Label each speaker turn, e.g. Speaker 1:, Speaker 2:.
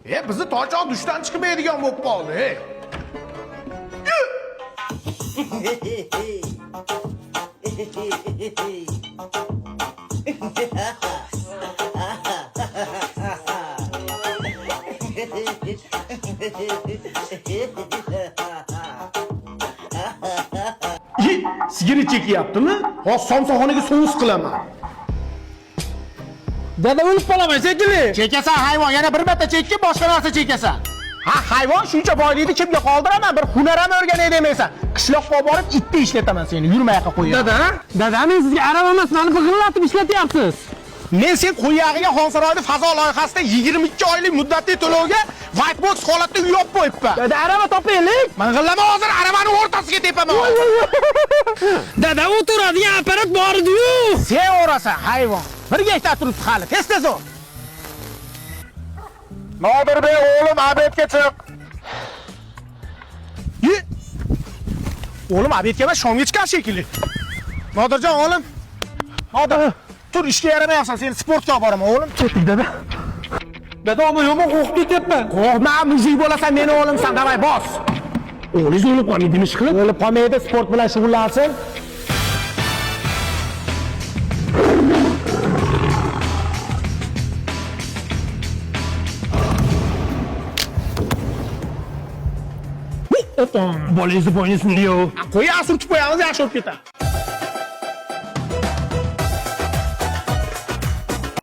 Speaker 1: Bizi toychoq dushdan chiqmaydigan bo'lib qoldi. Sigara chekyaptimi? Hozir somsaxonaga so'z qilaman.
Speaker 2: Dada o'lib qolaman shekilli.
Speaker 1: Chekasan hayvon, yana bir marta chekki, boshqa narsa chekasan. Ha, hayvon shuncha boylikni kimga qoldiraman? Bir hunar ham o'rganay demaysan. Qishloqqa borib itni ishlataman seni, yurmay yoqqa qo'yaman.
Speaker 2: Dada men sizga arab emas, meni big'illatib ishlatyapsiz.
Speaker 1: Men sen qo'yag'iga Xonsaroyda fazo loyihasida 22 oylik muddatli to'lovga white box holatda uy olib qo'yibman.
Speaker 2: Dada araba topaylik.
Speaker 1: Ming'illama hozir aravani o'rtasiga tepaman.
Speaker 2: Dada o'tiradigan apparat bor edi-yu.
Speaker 1: Sen o'rasan hayvon. Bir gektar turibdi hali, tez ol. Nodirbek o'g'lim obedga chiq. O'g'lim obedga emas, shomga chiqar shekilli. Nodirjon o'g'lim. Nodir, tur ishga yaramayapsan, seni sportga olib boraman o'g'lim.
Speaker 2: Ketdik dada. Dada men yomon qo'rqib ketyapman.
Speaker 1: Qo'rqma, muzik bo'lasan, meni o'g'limsan, davay bos.
Speaker 2: O'g'lingiz o'lib qolmaydi, ish qilib.
Speaker 1: O'lib qolmaydi, sport bilan shug'ullansin.
Speaker 2: Bolangizni bo'ynisini yo'q.
Speaker 1: Qo'ya surtib qo'yamiz, yaxshi bo'lib ketadi.